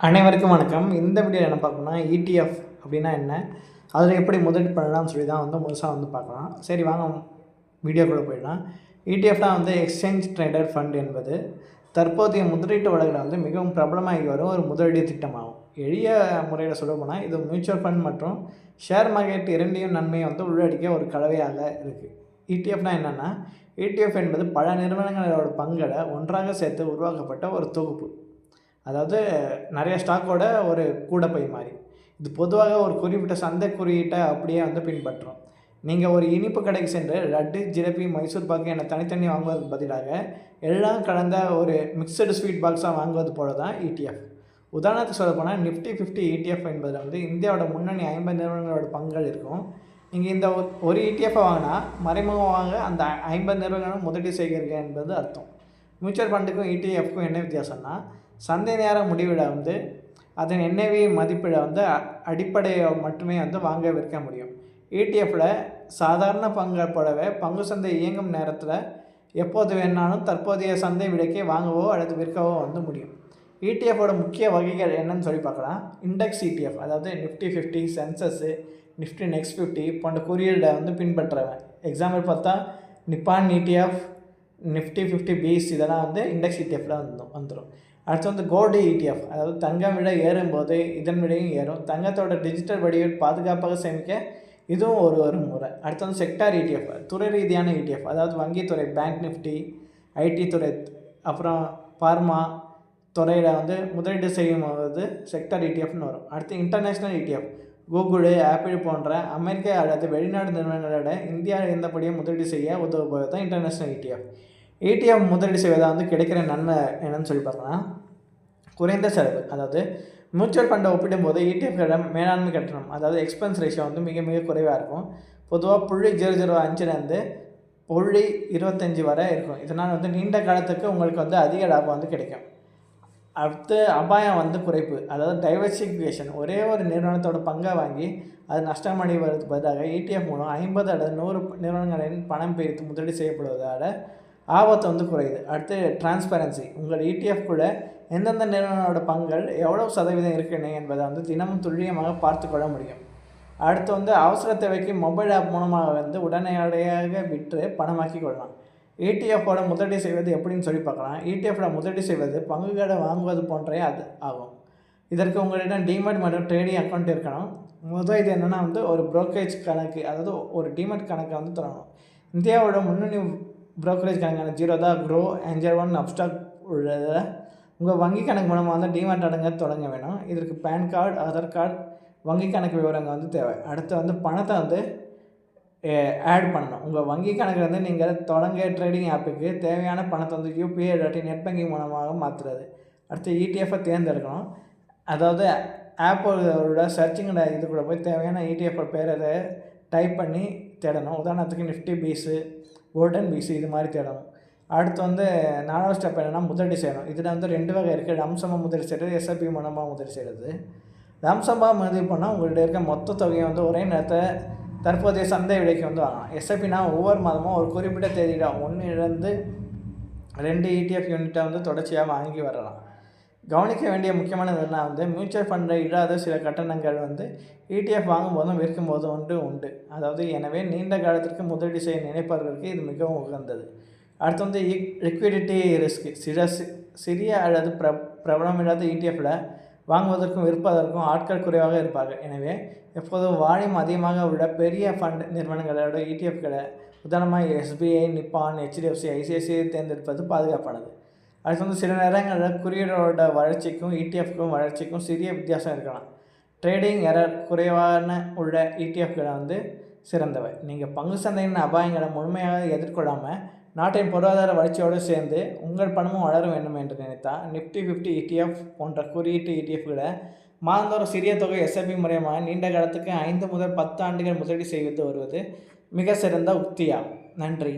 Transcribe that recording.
அனைவருக்கும் வணக்கம். இந்த வீடியோவில் என்ன பார்க்கணும்னா, ETF அப்படின்னா என்ன, அதில் எப்படி முதலீடு பண்ணலாம்னு சொல்லி தான் முழுசாக பார்க்கலாம். சரி வாங்க வீடியோக்குள்ளே போயிடலாம். ETFனா எக்ஸ்சேஞ்ச் ட்ரேடட் ஃபண்ட் என்பது தற்போதைய முதலீட்டு உலகில் மிகவும் பிரபலமாகி வரும் ஒரு முதலீடு திட்டமாகும். எளிய முறையில் சொல்ல போனால் இது மியூச்சுவல் ஃபண்ட் மற்றும் ஷேர் மார்க்கெட் இரண்டையும் நன்மையை உள்ளடக்கிய ஒரு கலவையாக இருக்குது. ETFனா என்னென்னா, ETF என்பது பல நிறுவனங்களோட பங்களை ஒன்றாக சேர்த்து உருவாக்கப்பட்ட ஒரு தொகுப்பு. அதாவது நிறைய ஸ்டாக்கோட ஒரு கூடப்பை மாதிரி. இது பொதுவாக ஒரு குறிப்பிட்ட சந்தை குறியீட்டை அப்படியே பின்பற்றும். நீங்கள் ஒரு இனிப்பு கடைக்கு சென்று லட்டு, ஜிலேபி, மைசூர் பாக்கு என தனித்தனி வாங்குவதற்கு பதிலாக எல்லாம் கலந்த ஒரு மிக்சடு ஸ்வீட் பாக்ஸாக வாங்குவது போல தான் ETF. உதாரணத்துக்கு சொல்லப்போனால் நிஃப்டி 50 ETF என்பதில் இந்தியாவோட முன்னணி 50 நிறுவனங்களோட பங்குகள் இருக்கும். நீங்கள் இந்த ஒரு ETFை வாங்கினா மறைமுகமாக அந்த 50 நிறுவனங்களும் முதலீடு செய்கிறீர்கள் என்பது அர்த்தம். மியூச்சுவல் ஃபண்டுக்கும் ETFக்கும் என்ன வித்தியாசம்னா, சந்தை நேர முடிவில் அதன் NAV மதிப்பீடை அடிப்படையை மட்டுமே வாங்க விற்க முடியும். ETFில் சாதாரண பங்கை போலவே பங்கு சந்தை இயங்கும் நேரத்தில் எப்போது வேணாலும் தற்போதைய சந்தை விலைக்கே வாங்கவோ அல்லது விற்கவோ முடியும். ETFோட முக்கிய வகைகள் என்னன்னு சொல்லி பார்க்கலாம். இண்டெக்ஸ் ETF, அதாவது நிஃப்டி 50, சென்சஸ்ஸு, நிஃப்டி நெக்ஸ்ட் 50 போன்ற குறியீடை பின்பற்றுவேன். எக்ஸாம்பிள் பார்த்தா நிப்பான் ETF, நிஃப்டி 50 பீஸ் இதெல்லாம் இண்டெக்ஸ் ETFில் வந்துடும். அடுத்து கோல்டு ETF, அதாவது தங்கம் விலை ஏறும்போது இதன் விலையும் ஏறும். தங்கத்தோட டிஜிட்டல் வடிவில் பாதுகாப்பாக சேமிக்க இதுவும் ஒரு முறை. அடுத்து செக்டார் ETF, துறை ரீதியான ETF, அதாவது வங்கித்துறை, பேங்க் நிஃப்டி, IT துறை, அப்புறம் பார்மா துறையில் முதலீடு செய்யும் போது செக்டார் ETFன்னு வரும். அடுத்து இன்டர்நேஷ்னல் ETF, கூகுள், ஆப்பிள் போன்ற அமெரிக்க அல்லது வெளிநாடு நிறுவனங்களோட இந்தியாவில் இருந்தபடியே முதலீடு செய்ய உதவுவது தான் இன்டர்நேஷ்னல் ETF. ETF முதலீடு செய்வதாக கிடைக்கிற நன்மை என்னன்னு சொல்லி பார்க்கலாம். குறைந்த செலவு, அதாவது மியூச்சுவல் ஃபண்டை ஒப்பிடும்போது ETFகளோட மேலாண்மை கட்டணம், அதாவது எக்ஸ்பென்ஸ் ரேஷியோ மிக மிக குறைவாக இருக்கும். பொதுவாக 0.005லேருந்து 0.25 வரை இருக்கும். இதனால் நீண்ட காலத்துக்கு உங்களுக்கு அதிக லாபம் கிடைக்கும். அடுத்து அபாயம் குறைப்பு, அதாவது டைவர்சிஃபிகேஷன். ஒரே ஒரு நிறுவனத்தோட பங்கை வாங்கி அது நஷ்டமடைவதற்கு பதிலாக ETF மூலம் 50 அல்லது 100 நிறுவனங்களின் பணம் பிரித்து முதலீடு செய்யப்படுவதால் ஆபத்து குறையுது. அடுத்து டிரான்ஸ்பரன்சி, உங்கள் ETFக்குள்ளே எந்தெந்த நிறுவனங்களோட பங்குகள் எவ்வளவு சதவீதம் இருக்குன்னு என்பதை தினமும் துல்லியமாக பார்த்து கொள்ள முடியும். அடுத்து அவசர தேவைக்கு மொபைல் ஆப் மூலமாக உடனடியாக விற்று பணமாக்கி கொள்ளலாம். ETFோட முதலீடு செய்வது எப்படின்னு சொல்லி பார்க்கலாம். ETFில் முதலீடு செய்வது பங்குகளை வாங்குவது போன்றே அது ஆகும். இதற்கு உங்களிடம் டிமெட் மற்றும் ட்ரேடிங் அக்கௌண்ட் இருக்கணும். முதல் இது என்னென்னா ஒரு ப்ரோக்கரேஜ் கணக்கு, அதாவது ஒரு டிமெட் கணக்கை தரணும். இந்தியாவோட முன்னணி ப்ரோக்கரேஜ் கணக்கான ஜீரோதா, க்ரோ, ஏஞ்சல் ஒன், அப்ஸ்டாக் உள்ளதில் உங்கள் வங்கி கணக்கு மூலமாக டிமெட் அடங்க தொடங்க வேணும். இதற்கு பேன் கார்டு, ஆதார் கார்டு, வங்கி கணக்கு விவரங்கள் தேவை. அடுத்து பணத்தை ஆட் பண்ணணும். உங்கள் வங்கி கணக்கில் நீங்கள் தொடங்க ட்ரேடிங் ஆப்புக்கு தேவையான பணத்தை UPI இல்லாட்டி நெட் பேங்கிங் மூலமாக மாற்றுறது. அடுத்து ETFை தேர்ந்தெடுக்கணும். அதாவது ஆப்போட சர்ச்சிங்கோட இது கூட போய் தேவையான ETF பேரை டைப் பண்ணி தேடணும். உதாரணத்துக்கு நிஃப்டி பீஸு, கோல்டன் பீஸு இது மாதிரி தேடணும். அடுத்து 4வது ஸ்டெப் என்னென்னா முதலீடு செய்யணும். இதில் 2 வகை இருக்குது. லம்சமாக முதலீடு செய்கிறது, SIP மூலமாக முதலீடு செய்கிறது. லம்சமாக முதலீடு பண்ணால் உங்கள்கிட்ட இருக்க மொத்த தொகையை ஒரே நேரத்தை தற்போதைய சந்தை விலைக்கு வாங்கலாம். SIPனா ஒவ்வொரு மாதமும் ஒரு குறிப்பிட்ட தேதியில் 1 to 2 ETF யூனிட்டை தொடர்ச்சியாக வாங்கி வரலாம். கவனிக்க வேண்டிய முக்கியமானது என்ன, மியூச்சுவல் ஃபண்டில் இல்லாத சில கட்டணங்கள் ETF வாங்கும் போதும் விற்கும் போதும் உண்டு. அதாவது எனவே நீண்ட காலத்திற்கு முதலீடு செய்ய நினைப்பவர்களுக்கு இது மிகவும் உகந்தது. அடுத்து லிக்விடிட்டி ரிஸ்க், சிறிய அல்லது பிரபலமில்லாத ETFில் வாங்குவதற்கும் விற்பதற்கும் ஆட்கள் குறைவாக இருப்பார்கள். எனவே எப்போதும் வால்யூம் அதிகமாக உள்ள பெரிய ஃபண்ட் நிறுவனங்களோட ETFகளை, உதாரணமாக SBI, நிப்பான், HDFC, ICICI தேர்ந்தெடுப்பது பாதுகாப்பானது. அடுத்து சில நேரங்களில் குறியீடோட வளர்ச்சிக்கும் ETFக்கும் வளர்ச்சிக்கும் சிறிய வித்தியாசம் இருக்கலாம். ட்ரேடிங் எரர் குறைவான உள்ள ETFகளை சிறந்தவை. நீங்கள் பங்கு சந்தையின் அபாயங்களை முழுமையாக எதிர்கொள்ளாமல் நாட்டின் பொருளாதார வளர்ச்சியோடு சேர்ந்து உங்கள் பணமும் வளர வேண்டும் என்று நினைத்தால் நிஃப்டி 50 ETF போன்ற குறியீட்டு ETFகளை மாதந்தோறும் சிறிய தொகை SIP முறையமாக நீண்ட காலத்துக்கு 5 முதல் 10 ஆண்டுகள் முதலீடு செய்து வருவது மிக சிறந்த உத்தியாகும். நன்றி.